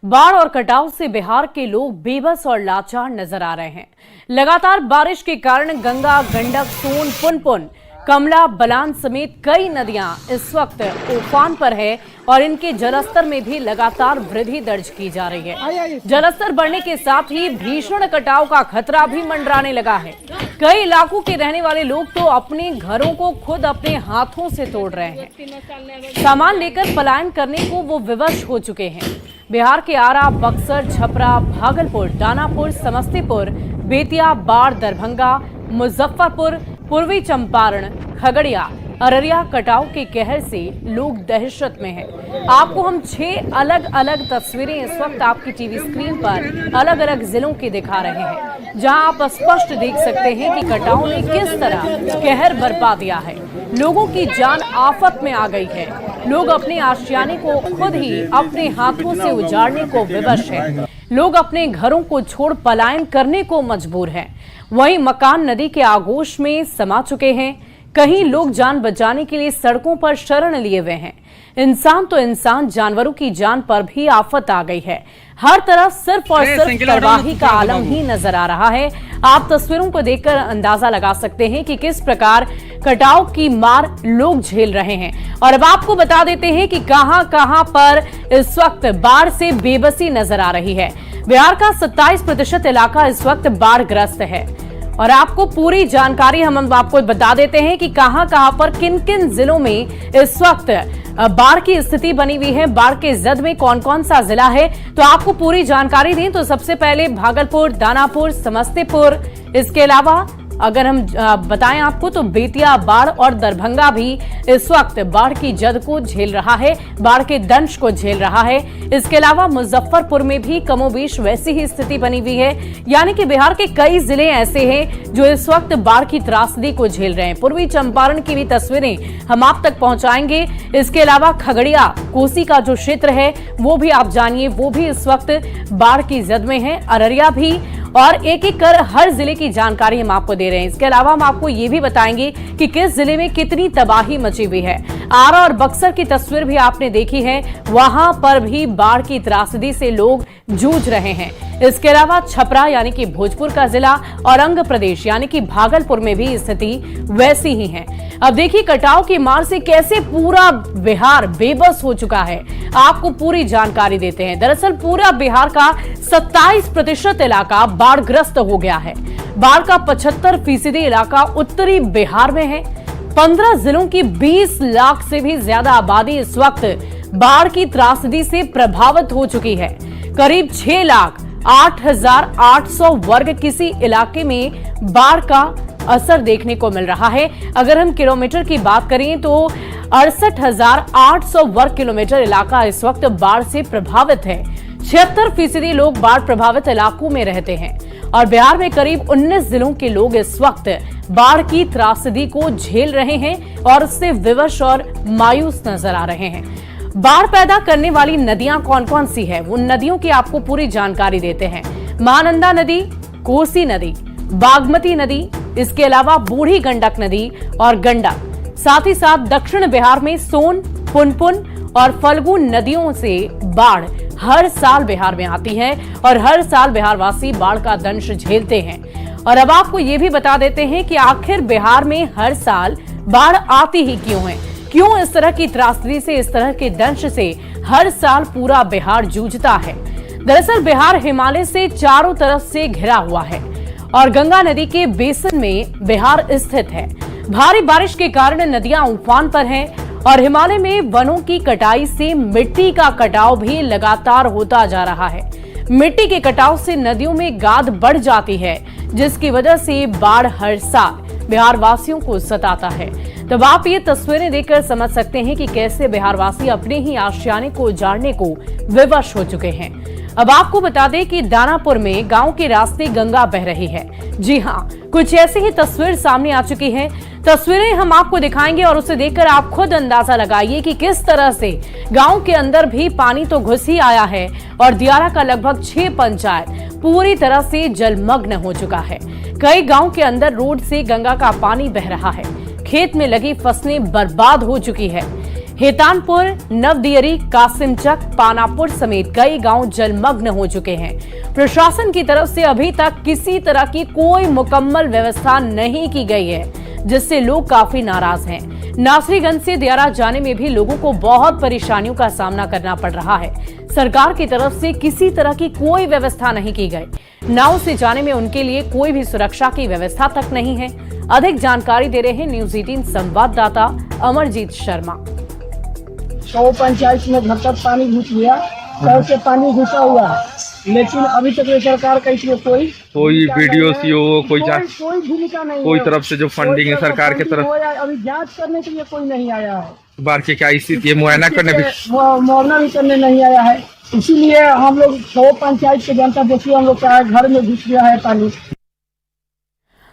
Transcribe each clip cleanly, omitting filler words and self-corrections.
बाढ़ और कटाव से बिहार के लोग बेबस और लाचार नजर आ रहे हैं। लगातार बारिश के कारण गंगा, गंडक, सोन, पुनपुन, कमला, बलान समेत कई नदियां इस वक्त उफान पर है और इनके जलस्तर में भी लगातार वृद्धि दर्ज की जा रही है। जलस्तर बढ़ने के साथ ही भीषण कटाव का खतरा भी मंडराने लगा है। कई इलाकों के रहने वाले लोग तो अपने घरों को खुद अपने हाथों से तोड़ रहे हैं। सामान लेकर पलायन करने को वो विवश हो चुके हैं। बिहार के आरा, बक्सर, छपरा, भागलपुर, दानापुर, समस्तीपुर, बेतिया, बाढ़, दरभंगा, मुजफ्फरपुर, पूर्वी चंपारण, खगड़िया, अररिया कटाव के कहर से लोग दहशत में हैं। आपको हम 6 अलग अलग तस्वीरें इस वक्त आपकी टीवी स्क्रीन पर अलग अलग जिलों की दिखा रहे हैं, जहां आप स्पष्ट देख सकते हैं कि कटाव ने किस तरह कहर बरपा दिया है। लोगों की जान आफत में आ गई है। लोग अपने आशियाने को खुद ही अपने हाथों से उजाड़ने को विवश है। लोग अपने घरों को छोड़ पलायन करने को मजबूर हैं। वहीं मकान नदी के आगोश में समा चुके हैं। कहीं लोग जान बचाने के लिए सड़कों पर शरण लिए हुए हैं। इंसान तो इंसान, जानवरों की जान पर भी आफत आ गई है। हर तरफ सिर्फ और सिर्फ तबाही का आलम ही नजर आ रहा है। आप तस्वीरों को देखकर अंदाजा लगा सकते हैं कि किस प्रकार कटाव की मार लोग झेल रहे हैं। और अब आपको बता देते हैं कि कहां पर इस वक्त बाढ़ से बेबसी नजर आ रही है। बिहार का 27% इलाका इस वक्त बाढ़ग्रस्त है और आपको पूरी जानकारी हम आपको बता देते हैं कि कहां पर किन किन जिलों में इस वक्त बाढ़ की स्थिति बनी हुई है। बाढ़ के जद में कौन कौन सा जिला है, तो आपको पूरी जानकारी दें तो सबसे पहले भागलपुर, दानापुर, समस्तीपुर, इसके अलावा अगर हम बताएं आपको तो बेतिया, बाढ़ और दरभंगा भी इस वक्त बाढ़ की जद को झेल रहा है, बाढ़ के दंश को झेल रहा है। इसके अलावा मुजफ्फरपुर में भी कमोबेश वैसी ही स्थिति बनी हुई है। यानी कि बिहार के कई जिले ऐसे हैं जो इस वक्त बाढ़ की त्रासदी को झेल रहे हैं। पूर्वी चंपारण की भी तस्वीरें हम आप तक पहुंचाएंगे। इसके अलावा खगड़िया, कोसी का जो क्षेत्र है वो भी आप जानिए, वो भी इस वक्त बाढ़ की जद में है। अररिया भी, और एक एक कर हर जिले की जानकारी हम आपको दे रहे हैं। इसके अलावा हम आपको ये भी बताएंगे कि किस जिले में कितनी तबाही मची हुई है। आरा और बक्सर की तस्वीर भी आपने देखी है, वहां पर भी बाढ़ की त्रासदी से लोग जूझ रहे हैं। इसके अलावा छपरा यानी कि भोजपुर का जिला और अंग प्रदेश यानी कि भागलपुर में भी स्थिति वैसी ही है। अब देखिए कटाव की मार से कैसे पूरा बिहार बेबस हो चुका है। आपको पूरी जानकारी देते हैं। दरअसल पूरा बिहार का 27% इलाका बाढ़ग्रस्त हो गया है। बाढ़ का 75% इलाका उत्तरी बिहार में है। 15 जिलों की 20 लाख से भी ज्यादा आबादी इस वक्त बाढ़ की त्रासदी से प्रभावित हो चुकी है। करीब 6,08,800 वर्ग किसी इलाके में बाढ़ का असर देखने को मिल रहा है। अगर हम किलोमीटर की बात करें तो 68,800 वर्ग किलोमीटर इलाका इस वक्त बाढ़ से प्रभावित है। 76% लोग बाढ़ प्रभावित इलाकों में रहते हैं और बिहार में करीब 19 जिलों के लोग इस वक्त बाढ़ की त्रासदी को झेल रहे हैं और उससे विवश और मायूस नजर आ रहे हैं। बाढ़ पैदा करने वाली नदियां कौन कौन सी है, उन नदियों की आपको पूरी जानकारी देते हैं। महानंदा नदी, कोसी नदी, बागमती नदी, इसके अलावा बूढ़ी गंडक नदी और गंडक, साथ ही साथ दक्षिण बिहार में सोन, पुनपुन और फल्गु नदियों से बाढ़ हर साल बिहार में आती है और हर साल बिहार वासी बाढ़ का दंश झेलते हैं। और अब आपको ये भी बता देते हैं कि आखिर बिहार में हर साल बाढ़ आती ही क्यों है, क्यों इस तरह की त्रासदी से, इस तरह के दंश से हर साल पूरा बिहार जूझता है। दरअसल बिहार हिमालय से चारों तरफ से घिरा हुआ है और गंगा नदी के बेसिन में बिहार स्थित है। भारी बारिश के कारण नदियां उफान पर हैं और हिमालय में वनों की कटाई से मिट्टी का कटाव भी लगातार होता जा रहा है। मिट्टी के कटाव से नदियों में गाद बढ़ जाती है, जिसकी वजह से बाढ़ हर साल बिहार वासियों को सताता है। तब आप ये तस्वीरें देखकर समझ सकते हैं कि कैसे बिहार वासी अपने ही आशियाने को उजाड़ने को विवश हो चुके हैं। अब आपको बता दें कि दानापुर में गांव के रास्ते गंगा बह रही है। जी हाँ, कुछ ऐसी ही तस्वीर सामने आ चुकी है। तस्वीरें हम आपको दिखाएंगे और उसे देखकर आप खुद अंदाजा लगाइए कि किस तरह से गांव के अंदर भी पानी तो घुस ही आया है और दियारा का लगभग 6 पंचायत पूरी तरह से जलमग्न हो चुका है। कई गांव के अंदर रोड से गंगा का पानी बह रहा है। खेत में लगी फसलें बर्बाद हो चुकी है। हेतानपुर, नवदियरी, कासिमचक, पानापुर समेत कई गांव जलमग्न हो चुके हैं। प्रशासन की तरफ से अभी तक किसी तरह की कोई मुकम्मल व्यवस्था नहीं की गई है, जिससे लोग काफी नाराज हैं। नासरीगंज से दियारा जाने में भी लोगों को बहुत परेशानियों का सामना करना पड़ रहा है। सरकार की तरफ से किसी तरह की कोई व्यवस्था नहीं की गई। नाव से जाने में उनके लिए कोई भी सुरक्षा की व्यवस्था तक नहीं है। अधिक जानकारी दे रहे हैं न्यूज़ 18 संवाददाता अमरजीत शर्मा। 100 पंचायत में घर तक पानी घुस गया, कल से पानी घुसा हुआ है, लेकिन अभी तक ये सरकार का इसमें कोई वीडियो सीओ कोई भूमिका नहीं, कोई तरफ से जो फंडिंग है सरकार की तरफ, अभी जांच करने के लिए कोई नहीं आया है। बाढ़ की क्या स्थिति है, मुआयना करने भी करने नहीं आया है। इसीलिए हम लोग 100 पंचायत के जनता देखिए, हम लोग का घर में घुस गया है पानी।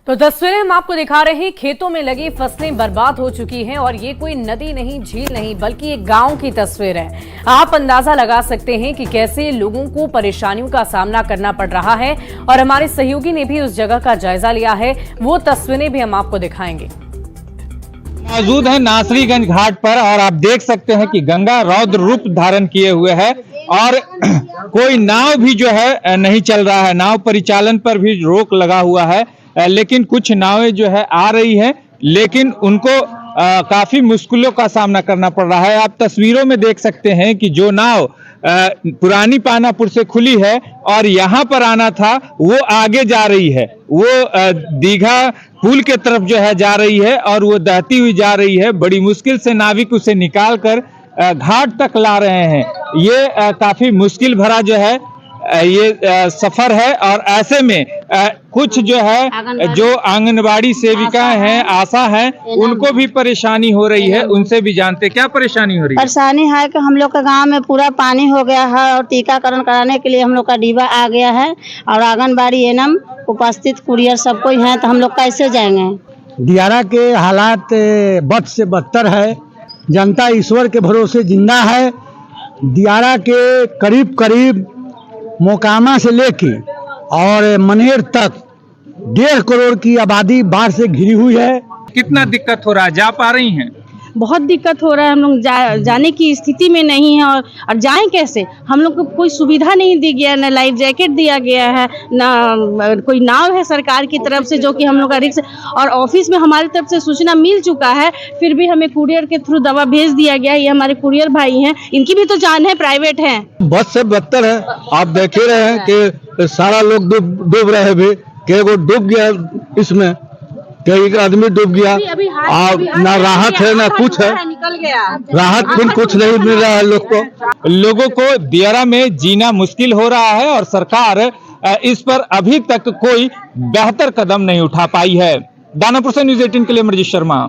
तो तस्वीरें हम आपको दिखा रहे हैं। खेतों में लगी फसलें बर्बाद हो चुकी हैं और ये कोई नदी नहीं, झील नहीं, बल्कि एक गांव की तस्वीर है। आप अंदाजा लगा सकते हैं कि कैसे लोगों को परेशानियों का सामना करना पड़ रहा है और हमारे सहयोगी ने भी उस जगह का जायजा लिया है। वो तस्वीरें भी हम आपको दिखाएंगे। मौजूद है नासरीगंज घाट पर और आप देख सकते हैं कि गंगा रौद्र रूप धारण किए हुए है और कोई नाव भी जो है नहीं चल रहा है। नाव परिचालन पर भी रोक लगा हुआ है, लेकिन कुछ नावें जो है आ रही हैं, लेकिन उनको काफी मुश्किलों का सामना करना पड़ रहा है। आप तस्वीरों में देख सकते हैं कि जो नाव पुरानी पानापुर से खुली है और यहाँ पर आना था, वो आगे जा रही है, वो दीघा पुल के तरफ जो है जा रही है और वो दहती हुई जा रही है। बड़ी मुश्किल से नाविक उसे निकाल कर घाट तक ला रहे हैं। ये काफी मुश्किल भरा जो है ये सफर है और ऐसे में कुछ जो है जो आंगनबाड़ी सेविकाएं हैं, आशा हैं, उनको भी परेशानी हो रही है। उनसे भी जानते क्या परेशानी हो रही है। परेशानी है कि हम लोग के गांव में पूरा पानी हो गया है और टीकाकरण कराने के लिए हम लोग का डिब्बा आ गया है और आंगनबाड़ी एनएम उपस्थित कुरियर सब कोई है, तो हम लोग कैसे जाएंगे। दियारा के हालात बद से बदतर है। जनता ईश्वर के भरोसे जिंदा है। दियारा के करीब करीब मोकामा से लेके और मनेर तक 1.5 करोड़ की आबादी बाढ़ से घिरी हुई है। कितना दिक्कत हो रहा है, जा पा रही हैं? बहुत दिक्कत हो रहा है। हम लोग जाने की स्थिति में नहीं है और जाएं कैसे। हम लोग को कोई सुविधा नहीं दी गया, न लाइफ जैकेट दिया गया है, न कोई नाव है सरकार की तरफ से जो कि हम लोग का रिस्क, और ऑफिस में हमारी तरफ से सूचना मिल चुका है, फिर भी हमें कुरियर के थ्रू दवा भेज दिया गया है। ये हमारे कुरियर भाई हैं, इनकी भी तो जान है, प्राइवेट है। बद से बदतर है। आप देख ही रहे हैं कि सारा लोग डूब रहे हैं। भी केगो डूब गया, इसमें कई आदमी डूब गया और ना राहत है ना कुछ है। निकल गया राहत फिर कुछ नहीं मिल रहा है लोगों को दियारा में जीना मुश्किल हो रहा है और सरकार इस पर अभी तक कोई बेहतर कदम नहीं उठा पाई है। दानापुर से न्यूज़ 18 के लिए अमरजीत शर्मा।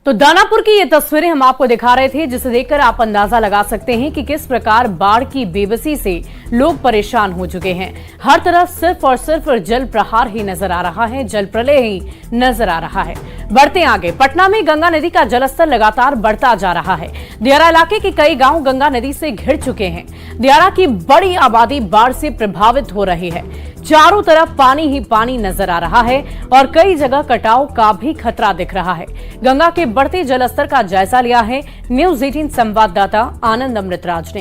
तो दानापुर की ये तस्वीरें हम आपको दिखा रहे थे, जिसे देखकर आप अंदाजा लगा सकते हैं कि किस प्रकार बाढ़ की बेबसी से लोग परेशान हो चुके हैं। हर तरफ सिर्फ और सिर्फ जल प्रहार ही नजर आ रहा है, जल प्रलय ही नजर आ रहा है। बढ़ते आगे, पटना में गंगा नदी का जलस्तर लगातार बढ़ता जा रहा है। दियारा इलाके के कई गांव गंगा नदी से घिर चुके हैं। दियारा की बड़ी आबादी बाढ़ से प्रभावित हो रही है। चारों तरफ पानी ही पानी नजर आ रहा है और कई जगह कटाव का भी खतरा दिख रहा है। गंगा के बढ़ते जलस्तर का जायजा लिया है न्यूज़ 18 संवाददाता आनंद अमृतराज ने।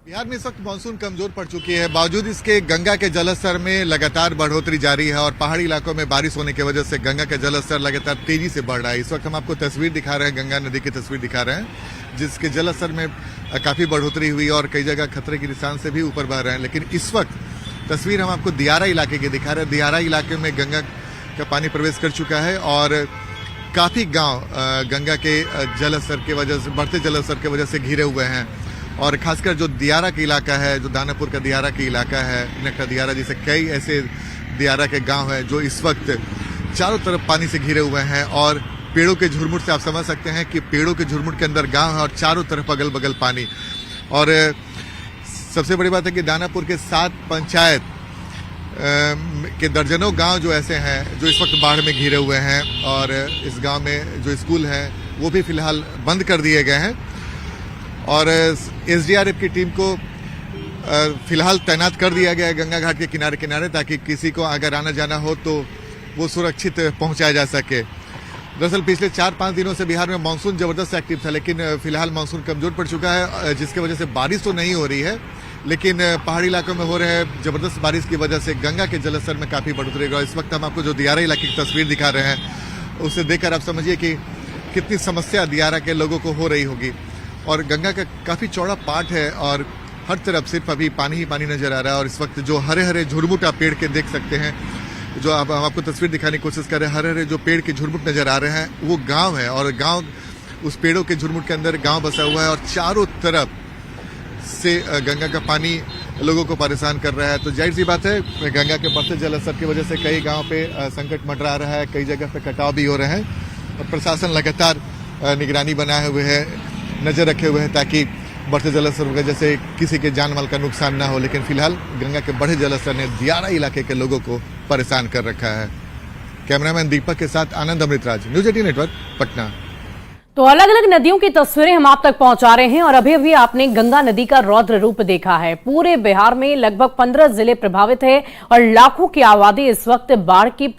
बिहार में इस वक्त मानसून कमजोर पड़ चुकी है, बावजूद इसके गंगा के जलस्तर में लगातार बढ़ोतरी जारी है और पहाड़ी इलाकों में बारिश होने की वजह से गंगा का जलस्तर लगातार तेजी से बढ़ रहा है। इस वक्त हम आपको तस्वीर दिखा रहे हैं, गंगा नदी की तस्वीर दिखा रहे हैं, जिसके जलस्तर में काफी बढ़ोतरी हुई और कई जगह खतरे के निशान से भी ऊपर बह रहे हैं। लेकिन इस वक्त तस्वीर हम आपको दियारा इलाके की दिखा रहे हैं। दियारा इलाके में गंगा का पानी प्रवेश कर चुका है और काफी गांव गंगा के जलस्तर की वजह से, बढ़ते जलस्तर की वजह से घिरे हुए हैं। और खासकर जो दियारा का इलाका है, जो दानापुर का दियारा का इलाका है, नक्का दियारा जैसे कई ऐसे दियारा के गांव हैं जो इस वक्त चारों तरफ पानी से घिरे हुए हैं और पेड़ों के झुरमुट से आप समझ सकते हैं कि पेड़ों के झुरमुट के अंदर गांव है और चारों तरफ अगल बगल पानी। और सबसे बड़ी बात है कि दानापुर के 7 पंचायत के दर्जनों गांव जो ऐसे हैं जो इस वक्त बाढ़ में घिरे हुए हैं और इस गांव में जो स्कूल हैं वो भी फिलहाल बंद कर दिए गए हैं और एसडीआरएफ की टीम को फिलहाल तैनात कर दिया गया है गंगा घाट के किनारे किनारे, ताकि किसी को अगर आना जाना हो तो वो सुरक्षित पहुंचाया जा सके। दरअसल पिछले 4-5 दिनों से बिहार में मानसून जबरदस्त एक्टिव था, लेकिन फिलहाल मानसून कमजोर पड़ चुका है, जिसकी वजह से बारिश तो नहीं हो रही है, लेकिन पहाड़ी इलाकों में हो रहे जबरदस्त बारिश की वजह से गंगा के जलस्तर में काफी बढ़ोतरी होगा। इस वक्त हम आपको जो दियारा इलाके की तस्वीर दिखा रहे हैं, उसे देखकर आप समझिए कि कितनी समस्या दियारा के लोगों को हो रही होगी। और गंगा का काफी चौड़ा पाट है और हर तरफ सिर्फ अभी पानी ही पानी नजर आ रहा है। और इस वक्त जो हरे हरे झुरमुट आप पेड़ के देख सकते हैं, जो हम आपको तस्वीर दिखाने की कोशिश कर रहे हैं, हरे हरे जो पेड़ के झुरमुट नजर आ रहे हैं वो गांव है, और गांव उस पेड़ों के झुरमुट के अंदर गांव बसा हुआ है, और चारों तरफ से गंगा का पानी लोगों को परेशान कर रहा है। तो जाहिर सी बात है, गंगा के बढ़ते जलस्तर की वजह से कई गांव पे संकट मंडरा रहा है, कई जगह पे कटाव भी हो रहे हैं, और प्रशासन लगातार निगरानी बनाए हुए है, नजर रखे हुए हैं ताकि बढ़ते जलस्तर की वजह से किसी के जान माल का नुकसान ना हो। लेकिन फिलहाल गंगा के बढ़े जलस्तर ने दियारा इलाके के लोगों को परेशान कर रखा है। कैमरामैन दीपक के साथ आनंद अमृतराज, न्यूज 18 नेटवर्क, पटना। तो अलग अलग नदियों की तस्वीरें हम आप तक पहुंचा रहे हैं, और अभी अभी आपने गंगा नदी का रौद्र रूप देखा है। पूरे बिहार में लगभग 15 जिले प्रभावित है और लाखों की आबादी इस वक्त बाढ़ की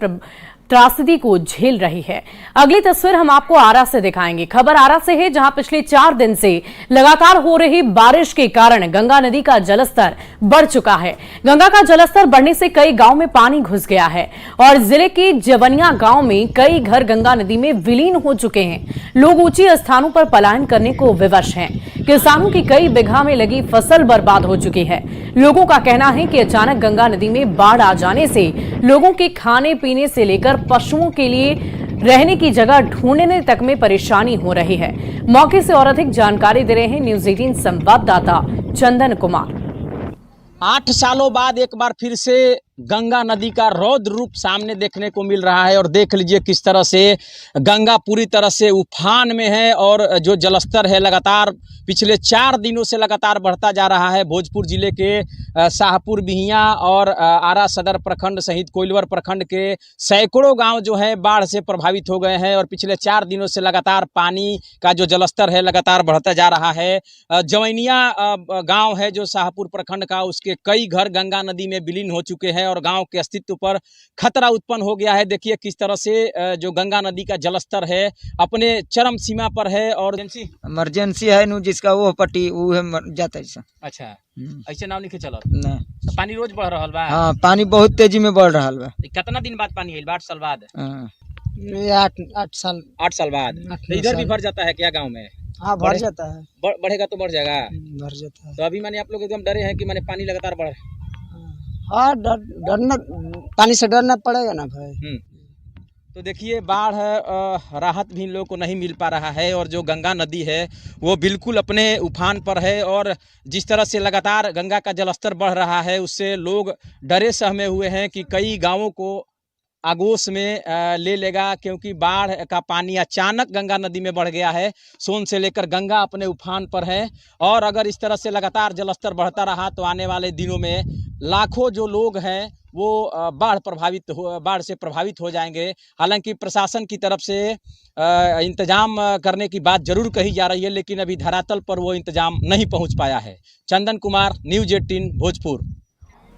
त्रासदी को झेल रही है। अगली तस्वीर हम आपको आरा से दिखाएंगे। खबर आरा से है, जहां पिछले 4 दिन से लगातार हो रही बारिश के कारण गंगा नदी का जलस्तर बढ़ चुका है। गंगा का जलस्तर बढ़ने से कई गांव में पानी घुस गया है और जिले के जवनिया गांव में कई घर गंगा नदी में विलीन हो चुके हैं। लोग ऊंची स्थानों पर पलायन करने को विवश हैं। किसानों की कई बीघा में लगी फसल बर्बाद हो चुकी है। लोगों का कहना है कि अचानक गंगा नदी में बाढ़ आ जाने से लोगों के खाने पीने से लेकर पशुओं के लिए रहने की जगह ढूंढने तक में परेशानी हो रही है। मौके से और अधिक जानकारी दे रहे हैं न्यूज 18 संवाददाता चंदन कुमार। 8 सालों बाद एक बार फिर से गंगा नदी का रौद्र रूप सामने देखने को मिल रहा है, और देख लीजिए किस तरह से गंगा पूरी तरह से उफान में है, और जो जलस्तर है लगातार पिछले 4 दिनों से लगातार बढ़ता जा रहा है। भोजपुर जिले के शाहपुर बिहिया और आरा सदर प्रखंड सहित कोइलवर प्रखंड के सैकड़ों गांव जो है बाढ़ से प्रभावित हो गए हैं, और पिछले 4 दिनों से लगातार पानी का जो जलस्तर है लगातार बढ़ता जा रहा है। जवैनिया गाँव है जो शाहपुर प्रखंड का, उसके कई घर गंगा नदी में विलीन हो चुके हैं और गांव के अस्तित्व पर खतरा उत्पन्न हो गया है। देखिए किस तरह से जो गंगा नदी का जलस्तर है अपने चरम सीमा पर है, और इमरजेंसी है नु जिसका वो पट्टी वो है मर जाता है। अच्छा, ऐसे नाव लिखे चलत ना, तो पानी रोज बढ़ रहा बा। हाँ, पानी बहुत तेजी में बढ़ रहा बा। कितना दिन बाद पानी आइल? 8 साल बाद। 8 साल 8 साल बाद। तो इधर भी भर जाता है क्या गाँव में? हाँ, भर जाता है। बढ़ेगा तो बढ़ जाएगा, भर जाता है। तो अभी माने आप लोग एकदम डरे हैं कि माने पानी लगातार बढ़? हाँ, डरना, पानी से डरना पड़ेगा ना भाई। तो देखिए बाढ़ राहत भी इन लोगों को नहीं मिल पा रहा है, और जो गंगा नदी है वो बिल्कुल अपने उफान पर है, और जिस तरह से लगातार गंगा का जलस्तर बढ़ रहा है उससे लोग डरे सहमे हुए हैं कि कई गांवों को आगोश में ले लेगा, क्योंकि बाढ़ का पानी अचानक गंगा नदी में बढ़ गया है। सोन से लेकर गंगा अपने उफान पर है, और अगर इस तरह से लगातार जलस्तर बढ़ता रहा तो आने वाले दिनों में लाखों जो लोग हैं वो बाढ़ से प्रभावित हो जाएंगे। हालांकि प्रशासन की तरफ से इंतजाम करने की बात जरूर कही जा रही है, लेकिन अभी धरातल पर वो इंतजाम नहीं पहुंच पाया है। चंदन कुमार, न्यूज 18 भोजपुर।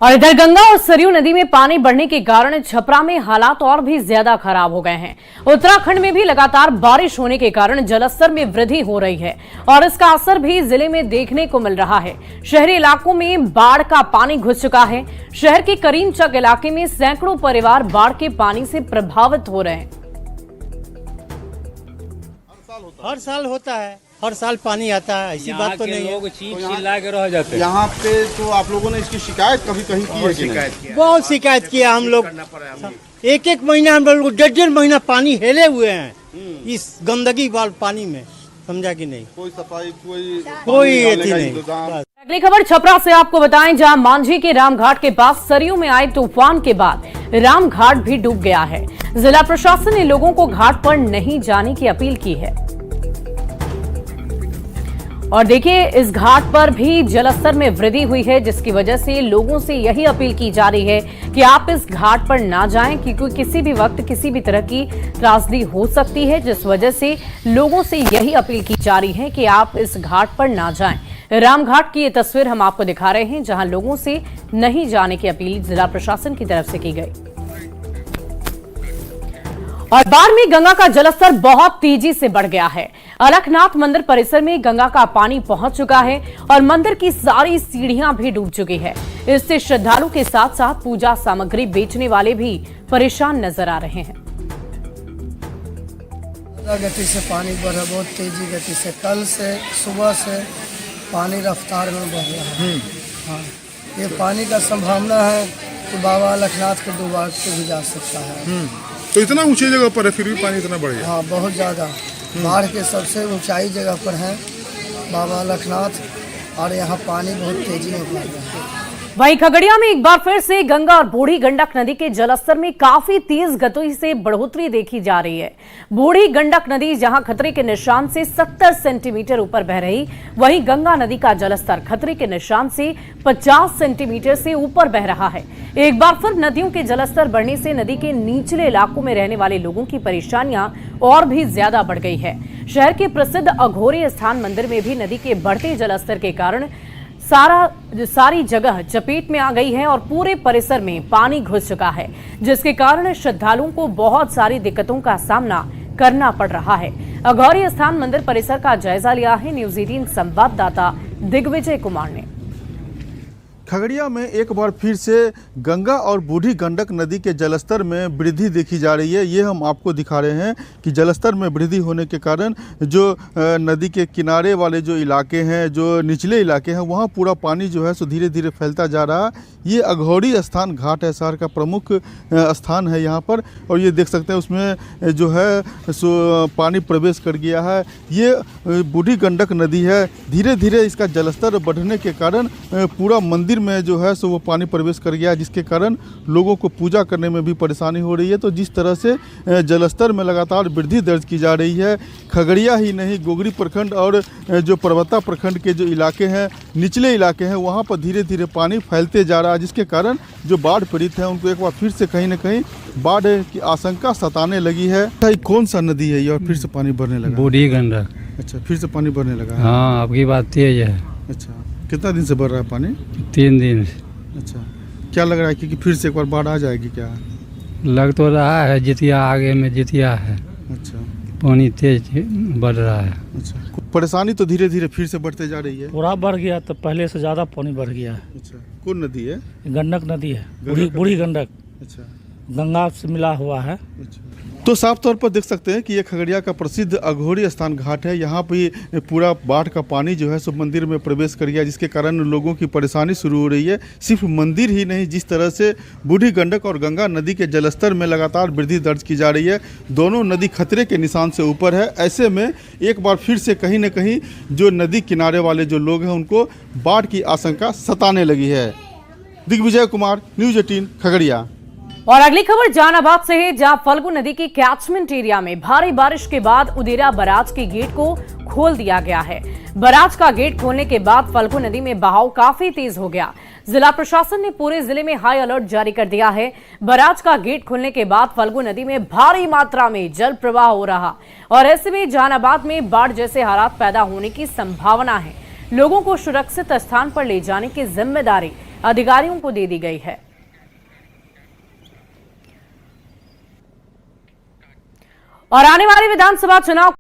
और इधर गंगा और सरयू नदी में पानी बढ़ने के कारण छपरा में हालात और भी ज्यादा खराब हो गए हैं। उत्तराखंड में भी लगातार बारिश होने के कारण जलस्तर में वृद्धि हो रही है, और इसका असर भी जिले में देखने को मिल रहा है। शहरी इलाकों में बाढ़ का पानी घुस चुका है। शहर के करीमचक इलाके में सैकड़ों परिवार बाढ़ के पानी से प्रभावित हो रहे हैं। हर साल होता है, हर साल पानी आता है, ऐसी बात तो नहीं है। लोग चिल्ला के रह जाते हैं यहाँ पे। तो आप लोगों ने इसकी शिकायत कभी कहीं की है? शिकायत बहुत शिकायत किया हम लोग। 1-1 महीना हम लोग 1.5 महीना पानी हेले हुए हैं इस गंदगी वाले पानी में, समझा कि नहीं? कोई सफाई कोई नहीं। अगली खबर छपरा से आपको बताएं, जहां मांझी के रामघाट के पास सरयू में आए तूफान के बाद रामघाट भी डूब गया है। जिला प्रशासन ने लोगों को घाट पर नहीं जाने की अपील की है। और देखिए इस घाट पर भी जलस्तर में वृद्धि हुई है, जिसकी वजह से लोगों से यही अपील की जा रही है कि आप इस घाट पर ना जाएं, क्योंकि किसी भी वक्त किसी भी तरह की त्रासदी हो सकती है, जिस वजह से लोगों से यही अपील की जा रही है कि आप इस घाट पर ना जाएं। रामघाट की ये तस्वीर हम आपको दिखा रहे हैं, जहां लोगों से नहीं जाने की अपील जिला प्रशासन की तरफ से की गई। और बाढ़ में गंगा का जलस्तर बहुत तेजी से बढ़ गया है। अलखनाथ मंदिर परिसर में गंगा का पानी पहुंच चुका है और मंदिर की सारी सीढ़ियां भी डूब चुकी है। इससे श्रद्धालु के साथ साथ पूजा सामग्री बेचने वाले भी परेशान नजर आ रहे हैं। गति से पानी बढ़ रहा, बहुत तेजी गति से। कल से सुबह से पानी रफ्तार में बढ़ रहा है। हाँ, ये पानी का संभावना है कि बाबा अलखनाथ के द्वार से भी जा सकता है। तो इतना ऊंची जगह पर है फिर भी पानी इतना बढ़ गया? हाँ, बहुत ज़्यादा। बाढ़ के सबसे ऊंचाई जगह पर है बाबा अलखनाथ और यहाँ पानी बहुत तेजी में बढ़ रहा है। वहीं खगड़िया में एक बार फिर से गंगा और बूढ़ी गंडक नदी के जलस्तर में काफी तेज गति से बढ़ोतरी देखी जा रही है। बूढ़ी गंडक नदी जहां खतरे के निशान से 70 सेंटीमीटर ऊपर बह रही, वहीं गंगा नदी का जलस्तर खतरे के निशान से 50 सेंटीमीटर से ऊपर बह रहा है। एक बार फिर नदियों के जलस्तर बढ़ने से नदी के निचले इलाकों में रहने वाले लोगों की परेशानियां और भी ज्यादा बढ़ गई है। शहर के प्रसिद्ध अघोरी स्थान मंदिर में भी नदी के बढ़ते जलस्तर के कारण सारी जगह चपेट में आ गई है और पूरे परिसर में पानी घुस चुका है, जिसके कारण श्रद्धालुओं को बहुत सारी दिक्कतों का सामना करना पड़ रहा है। अघोरी स्थान मंदिर परिसर का जायजा लिया है न्यूज़ 18 संवाददाता दिग्विजय कुमार ने। खगड़िया में एक बार फिर से गंगा और बूढ़ी गंडक नदी के जलस्तर में वृद्धि देखी जा रही है। ये हम आपको दिखा रहे हैं कि जलस्तर में वृद्धि होने के कारण जो नदी के किनारे वाले जो इलाके हैं, जो निचले इलाके हैं, वहाँ पूरा पानी जो है सो धीरे धीरे फैलता जा रहा है। ये अघोरी स्थान घाट है, शहर का प्रमुख स्थान है यहाँ पर, और ये देख सकते हैं उसमें जो है सो पानी प्रवेश कर गया है। ये बूढ़ी गंडक नदी है। धीरे धीरे इसका जलस्तर बढ़ने के कारण पूरा मंदिर में जो है सो वो पानी प्रवेश कर गया, जिसके कारण लोगों को पूजा करने में भी परेशानी हो रही है। तो जिस तरह से जलस्तर में लगातार वृद्धि दर्ज की जा रही है, खगड़िया ही नहीं गोगरी प्रखंड और जो पर्वता प्रखंड के जो इलाके हैं, निचले इलाके हैं, वहाँ पर धीरे धीरे पानी फैलते जा रहा है, जिसके कारण जो बाढ़ पीड़ित हैं उनको एक बार फिर से कहीं ना कहीं बाढ़ की आशंका सताने लगी है। कौन सा नदी है ये और फिर से पानी बढ़ने लगा? बूढ़ी गंडक। अच्छा, फिर से पानी बढ़ने लगा? हाँ, आपकी बात तेज है। अच्छा, कितना दिन से बढ़ रहा है पानी? 3 दिन से। अच्छा, क्या लग रहा है कि फिर से एक बार बाढ़ आ जाएगी क्या? लग तो रहा है, जितिया आगे में जितिया है। अच्छा, पानी तेज बढ़ रहा है। अच्छा, परेशानी तो धीरे धीरे फिर से बढ़ते जा रही है। पूरा बढ़ गया, तो पहले से ज़्यादा पानी बढ़ गया है। अच्छा, कौन नदी है? गंडक नदी है, बूढ़ी गंडक। अच्छा, गंगा से मिला हुआ है। अच्छा, तो साफ तौर पर देख सकते हैं कि ये खगड़िया का प्रसिद्ध अघोरी स्थान घाट है। यहाँ पे पूरा बाढ़ का पानी जो है सो मंदिर में प्रवेश कर गया, जिसके कारण लोगों की परेशानी शुरू हो रही है। सिर्फ मंदिर ही नहीं, जिस तरह से बूढ़ी गंडक और गंगा नदी के जलस्तर में लगातार वृद्धि दर्ज की जा रही है, दोनों नदी खतरे के निशान से ऊपर है। ऐसे में एक बार फिर से कहीं न कहीं जो नदी किनारे वाले जो लोग हैं उनको बाढ़ की आशंका सताने लगी है। दिग्विजय कुमार, न्यूज़ 18 खगड़िया। और अगली खबर जहानाबाद से है, जहां फल्गु नदी के कैचमेंट एरिया में भारी बारिश के बाद उदेरा बराज के गेट को खोल दिया गया है। बराज का गेट खोलने के बाद फल्गु नदी में बहाव काफी तेज हो गया। जिला प्रशासन ने पूरे जिले में हाई अलर्ट जारी कर दिया है। बराज का गेट खुलने के बाद फल्गु नदी में भारी मात्रा में जल प्रवाह हो रहा और ऐसे में जहानाबाद में बाढ़ जैसे हालात पैदा होने की संभावना है। लोगों को सुरक्षित स्थान पर ले जाने की जिम्मेदारी अधिकारियों को दे दी गई है। और आने वाले विधानसभा चुनाव